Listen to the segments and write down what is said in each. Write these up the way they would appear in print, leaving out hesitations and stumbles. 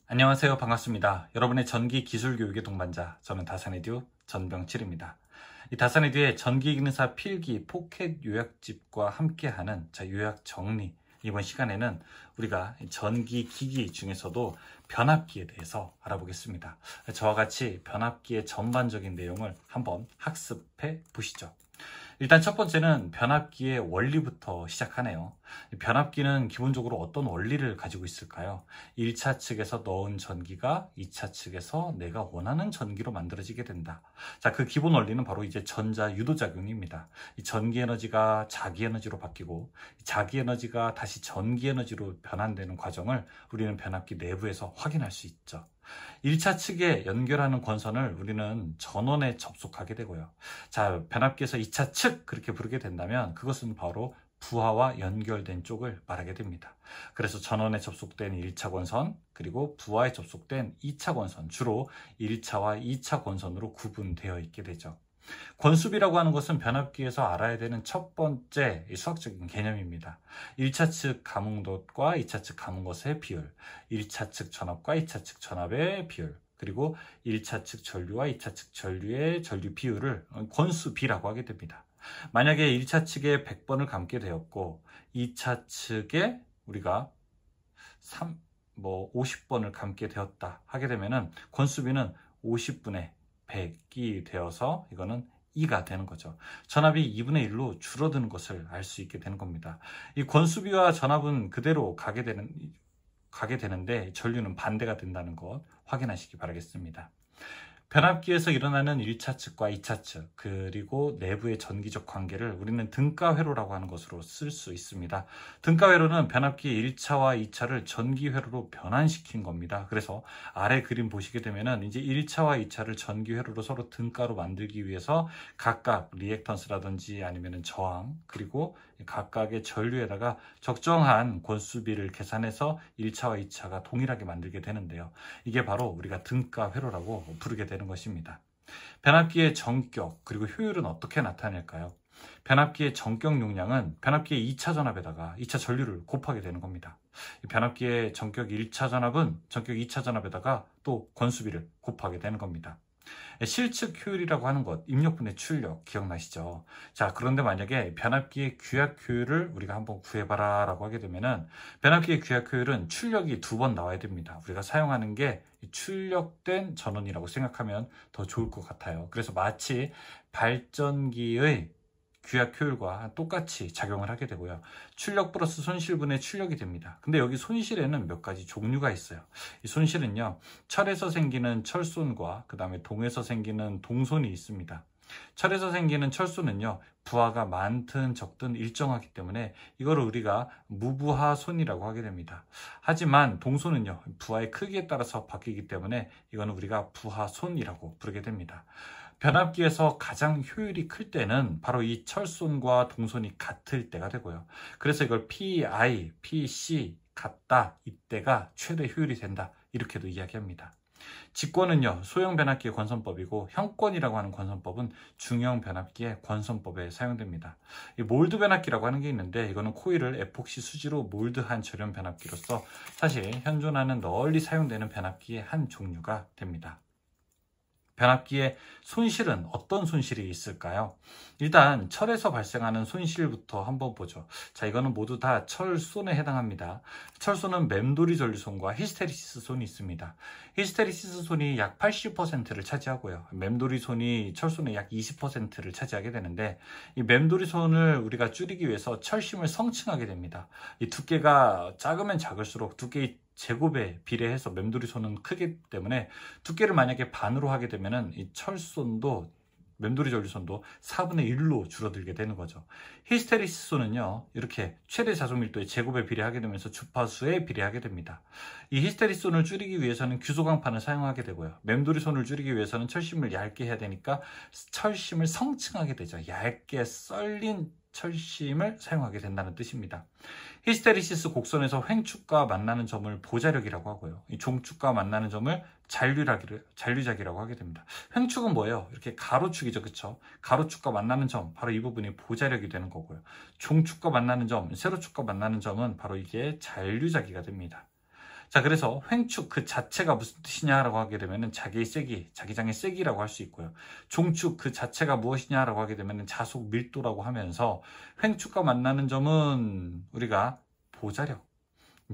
안녕하세요. 반갑습니다. 여러분의 전기 기술 교육의 동반자, 저는 다산에듀 전병칠입니다. 이 다산에듀의 전기기능사 필기 포켓 요약집과 함께하는 요약 정리, 이번 시간에는 우리가 전기기기 중에서도 변압기에 대해서 알아보겠습니다. 저와 같이 변압기의 전반적인 내용을 한번 학습해 보시죠. 일단 첫 번째는 변압기의 원리부터 시작하네요. 변압기는 기본적으로 어떤 원리를 가지고 있을까요? 1차 측에서 넣은 전기가 2차 측에서 내가 원하는 전기로 만들어지게 된다. 자, 그 기본 원리는 바로 이제 전자 유도작용입니다. 이 전기 에너지가 자기 에너지로 바뀌고 자기 에너지가 다시 전기 에너지로 변환되는 과정을 우리는 변압기 내부에서 확인할 수 있죠. 1차 측에 연결하는 권선을 우리는 전원에 접속하게 되고요. 자, 변압기에서 2차 측 그렇게 부르게 된다면 그것은 바로 부하와 연결된 쪽을 말하게 됩니다. 그래서 전원에 접속된 1차 권선 그리고 부하에 접속된 2차 권선, 주로 1차와 2차 권선으로 구분되어 있게 되죠. 권수비라고 하는 것은 변압기에서 알아야 되는 첫 번째 수학적인 개념입니다. 1차 측 감응도과 2차 측 감응것의 비율, 1차 측 전압과 2차 측 전압의 비율, 그리고 1차 측 전류와 2차 측 전류의 전류 비율을 권수비라고 하게 됩니다. 만약에 1차 측에 100번을 감게 되었고 2차 측에 우리가 50번을 감게 되었다 하게 되면은 권수비는 50분의 100이 되어서 이거는 2가 되는 거죠. 전압이 2분의 1로 줄어드는 것을 알 수 있게 되는 겁니다. 이 권수비와 전압은 그대로 가게 되는데 전류는 반대가 된다는 것 확인하시기 바라겠습니다. 변압기에서 일어나는 1차 측과 2차 측 그리고 내부의 전기적 관계를 우리는 등가회로라고 하는 것으로 쓸 수 있습니다. 등가회로는 변압기 1차와 2차를 전기회로로 변환시킨 겁니다. 그래서 아래 그림 보시게 되면은 이제 1차와 2차를 전기회로로 서로 등가로 만들기 위해서 각각 리액턴스라든지 아니면은 저항 그리고 각각의 전류에다가 적정한 권수비를 계산해서 1차와 2차가 동일하게 만들게 되는데요. 이게 바로 우리가 등가회로라고 부르게 되는 것입니다. 변압기의 전격 그리고 효율은 어떻게 나타낼까요? 변압기의 전격 용량은 변압기의 2차 전압에다가 2차 전류를 곱하게 되는 겁니다. 변압기의 전격 1차 전압은 전격 2차 전압에다가 또 권수비를 곱하게 되는 겁니다. 실측 효율이라고 하는 것, 입력분의 출력 기억나시죠? 자, 그런데 만약에 변압기의 규약 효율을 우리가 한번 구해봐라 라고 하게 되면은 변압기의 규약 효율은 출력이 2번 나와야 됩니다. 우리가 사용하는 게 출력된 전원이라고 생각하면 더 좋을 것 같아요. 그래서 마치 발전기의 규약 효율과 똑같이 작용을 하게 되고요. 출력 플러스 손실분의 출력이 됩니다. 근데 여기 손실에는 몇 가지 종류가 있어요. 이 손실은요, 철에서 생기는 철손과 그 다음에 동에서 생기는 동손이 있습니다. 철에서 생기는 철손은요, 부하가 많든 적든 일정하기 때문에 이거를 우리가 무부하손이라고 하게 됩니다. 하지만 동손은요, 부하의 크기에 따라서 바뀌기 때문에 이거는 우리가 부하손이라고 부르게 됩니다. 변압기에서 가장 효율이 클 때는 바로 이 철손과 동손이 같을 때가 되고요. 그래서 이걸 PI, PC 같다, 이때가 최대 효율이 된다, 이렇게도 이야기합니다. 직권은요, 소형 변압기의 권선법이고 형권이라고 하는 권선법은 중형 변압기의 권선법에 사용됩니다. 이 몰드 변압기라고 하는 게 있는데 이거는 코일을 에폭시 수지로 몰드한 절연 변압기로서 사실 현존하는 널리 사용되는 변압기의 한 종류가 됩니다. 변압기의 손실은 어떤 손실이 있을까요? 일단 철에서 발생하는 손실부터 한번 보죠. 자, 이거는 모두 다 철손에 해당합니다. 철손은 맴돌이 전류손과 히스테리시스 손이 있습니다. 히스테리시스 손이 약 80%를 차지하고요. 맴돌이 손이 철손의 약 20%를 차지하게 되는데 이 맴돌이 손을 우리가 줄이기 위해서 철심을 성층하게 됩니다. 이 두께가 작으면 작을수록 두께의 제곱에 비례해서 맴돌이 손은 크기 때문에 두께를 만약에 반으로 하게 되면은 이 철손도 맴돌이 전류선도 4분의 1로 줄어들게 되는 거죠. 히스테리시스 손은요, 이렇게 최대 자속 밀도의 제곱에 비례하게 되면서 주파수에 비례하게 됩니다. 이 히스테리시스 손을 줄이기 위해서는 규소광판을 사용하게 되고요. 맴돌이 손을 줄이기 위해서는 철심을 얇게 해야 되니까 철심을 성층하게 되죠. 얇게 썰린 철심을 사용하게 된다는 뜻입니다. 히스테리시스 곡선에서 횡축과 만나는 점을 보자력이라고 하고요. 이 종축과 만나는 점을 잔류작이라고 하게 됩니다. 횡축은 뭐예요? 이렇게 가로축이죠, 그쵸? 가로축과 만나는 점, 바로 이 부분이 보자력이 되는 거고요. 종축과 만나는 점, 세로축과 만나는 점은 바로 이게 잔류작이가 됩니다. 자, 그래서 횡축 그 자체가 무슨 뜻이냐라고 하게 되면은 자기의 세기, 자기장의 세기라고 할 수 있고요. 종축 그 자체가 무엇이냐라고 하게 되면은 자속 밀도라고 하면서 횡축과 만나는 점은 우리가 보자력,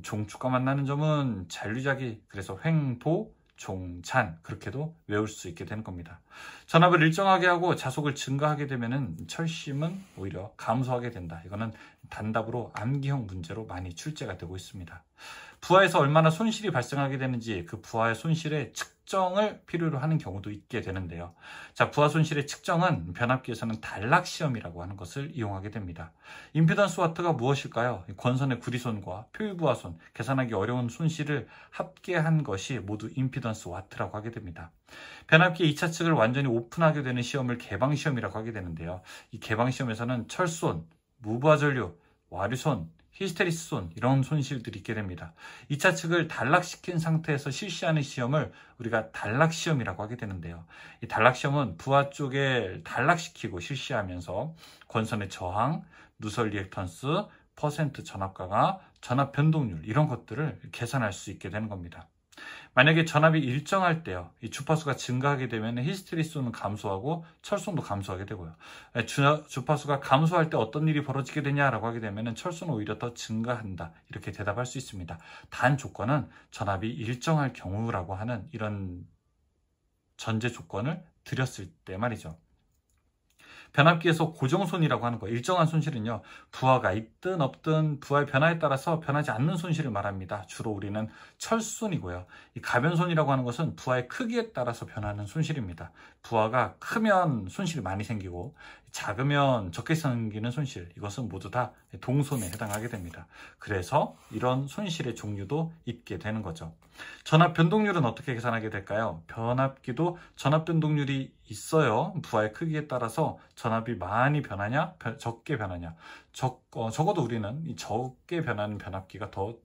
종축과 만나는 점은 잔류자기, 그래서 횡보, 종잔 그렇게도 외울 수 있게 되는 겁니다. 전압을 일정하게 하고 자속을 증가하게 되면은 철심은 오히려 감소하게 된다. 이거는 단답으로 암기형 문제로 많이 출제가 되고 있습니다. 부하에서 얼마나 손실이 발생하게 되는지 그 부하의 손실의 측정을 필요로 하는 경우도 있게 되는데요. 자, 부하 손실의 측정은 변압기에서는 단락시험이라고 하는 것을 이용하게 됩니다. 임피던스 와트가 무엇일까요? 권선의 구리손과 표유부하손, 계산하기 어려운 손실을 합계한 것이 모두 임피던스 와트라고 하게 됩니다. 변압기 2차 측을 완전히 오픈하게 되는 시험을 개방시험이라고 하게 되는데요. 이 개방시험에서는 철손, 무부하 전류, 와류손, 히스테리스손 이런 손실들이 있게 됩니다. 2차 측을 단락시킨 상태에서 실시하는 시험을 우리가 단락시험이라고 하게 되는데요. 이 단락시험은 부하 쪽에 단락시키고 실시하면서 권선의 저항, 누설 리액턴스, 퍼센트 전압 강화, 전압 변동률 이런 것들을 계산할 수 있게 되는 겁니다. 만약에 전압이 일정할 때요, 이 주파수가 증가하게 되면 히스테리손은 감소하고 철손도 감소하게 되고요. 주파수가 감소할 때 어떤 일이 벌어지게 되냐라고 하게 되면 철손은 오히려 더 증가한다. 이렇게 대답할 수 있습니다. 단 조건은 전압이 일정할 경우라고 하는 이런 전제 조건을 드렸을 때 말이죠. 변압기에서 고정손이라고 하는 거, 일정한 손실은요, 부하가 있든 없든 부하의 변화에 따라서 변하지 않는 손실을 말합니다. 주로 우리는 철손이고요. 이 가변손이라고 하는 것은 부하의 크기에 따라서 변하는 손실입니다. 부하가 크면 손실이 많이 생기고 작으면 적게 생기는 손실, 이것은 모두 다 동손에 해당하게 됩니다. 그래서 이런 손실의 종류도 있게 되는 거죠. 전압 변동률은 어떻게 계산하게 될까요? 변압기도 전압 변동률이 있어요. 부하의 크기에 따라서 전압이 많이 변하냐, 적게 변하냐. 적어도 우리는 이 적게 변하는 변압기가 더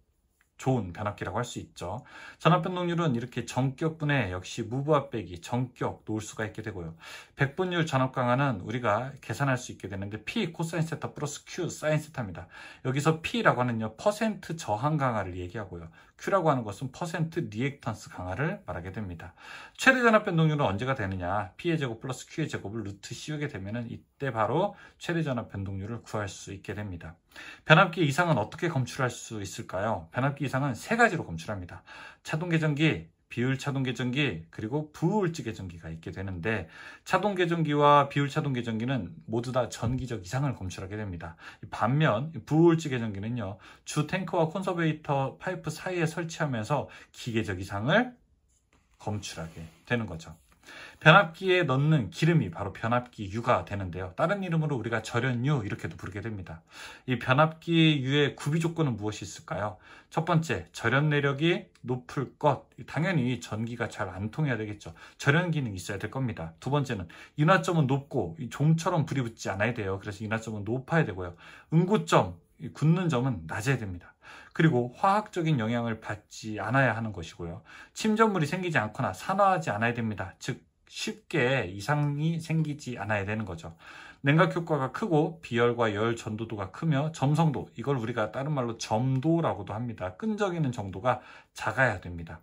좋은 변압기라고 할 수 있죠. 전압 변동률은 이렇게 전격분해 역시 무부하 빼기 전격 놓을 수가 있게 되고요. 백분율 전압 강화는 우리가 계산할 수 있게 되는데 P 코사인 세타 플러스 Q 사인 세타입니다. 여기서 P라고 하는요 퍼센트 저항 강화를 얘기하고요. Q라고 하는 것은 퍼센트 리액턴스 강화를 말하게 됩니다. 최대 전압 변동률은 언제가 되느냐? P의 제곱 플러스 Q의 제곱을 루트 씌우게 되면은 이때 바로 최대 전압 변동률을 구할 수 있게 됩니다. 변압기 이상은 어떻게 검출할 수 있을까요? 변압기 이상은 세 가지로 검출합니다. 차동계전기, 비율차동계전기, 그리고 부우울지계전기가 있게 되는데 차동계전기와 비율차동계전기는 모두 다 전기적 이상을 검출하게 됩니다. 반면 부우울지계전기는요, 주 탱크와 콘서베이터 파이프 사이에 설치하면서 기계적 이상을 검출하게 되는 거죠. 변압기에 넣는 기름이 바로 변압기유가 되는데요. 다른 이름으로 우리가 절연유 이렇게도 부르게 됩니다. 이 변압기유의 구비 조건은 무엇이 있을까요? 첫 번째, 절연 내력이 높을 것. 당연히 전기가 잘 안 통해야 되겠죠. 절연 기능이 있어야 될 겁니다. 두 번째는 인화점은 높고 좀처럼 불이 붙지 않아야 돼요. 그래서 인화점은 높아야 되고요. 응고점, 굳는 점은 낮아야 됩니다. 그리고 화학적인 영향을 받지 않아야 하는 것이고요. 침전물이 생기지 않거나 산화하지 않아야 됩니다. 즉 쉽게 이상이 생기지 않아야 되는 거죠. 냉각 효과가 크고 비열과 열 전도도가 크며 점성도, 이걸 우리가 다른 말로 점도라고도 합니다. 끈적이는 정도가 작아야 됩니다.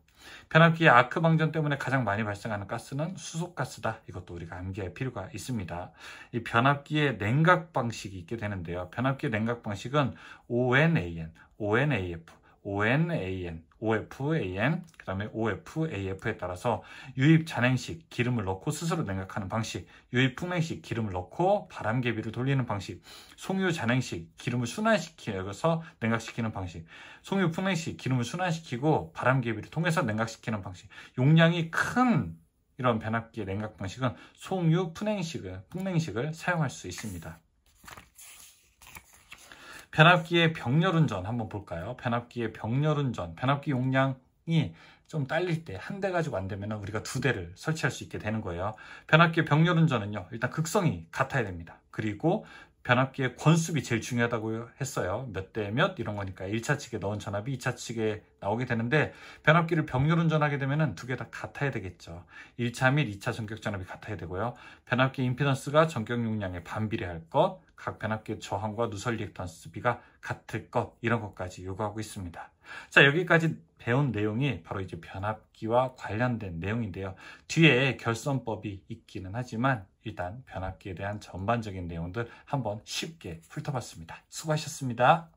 변압기의 아크 방전 때문에 가장 많이 발생하는 가스는 수소가스다. 이것도 우리가 암기할 필요가 있습니다. 이 변압기의 냉각 방식이 있게 되는데요. 변압기의 냉각 방식은 ONAN, ONAF, ONAN, OFAN, 그 다음에 OFAF에 따라서 유입 잔행식, 기름을 넣고 스스로 냉각하는 방식, 유입 풍냉식, 기름을 넣고 바람개비를 돌리는 방식, 송유 잔행식, 기름을 순환시켜서 냉각시키는 방식, 송유 풍냉식, 기름을 순환시키고 바람개비를 통해서 냉각시키는 방식, 용량이 큰 이런 변압기의 냉각 방식은 송유 풍냉식을 사용할 수 있습니다. 변압기의 병렬운전 한번 볼까요? 변압기의 병렬운전, 변압기 용량이 좀 딸릴 때 한 대 가지고 안 되면 우리가 두 대를 설치할 수 있게 되는 거예요. 변압기의 병렬운전은요, 일단 극성이 같아야 됩니다. 그리고 변압기의 권수비 제일 중요하다고 했어요. 몇 대 몇 이런 거니까 1차 측에 넣은 전압이 2차 측에 나오게 되는데 변압기를 병렬운전하게 되면 두 개 다 같아야 되겠죠. 1차 및 2차 전격 전압이 같아야 되고요. 변압기 임피던스가 전격 용량에 반비례할 것, 각 변압기의 저항과 누설 리액턴스 비가 같을 것, 이런 것까지 요구하고 있습니다. 자, 여기까지 배운 내용이 바로 이제 변압기와 관련된 내용인데요. 뒤에 결선법이 있기는 하지만 일단 변압기에 대한 전반적인 내용들 한번 쉽게 훑어봤습니다. 수고하셨습니다.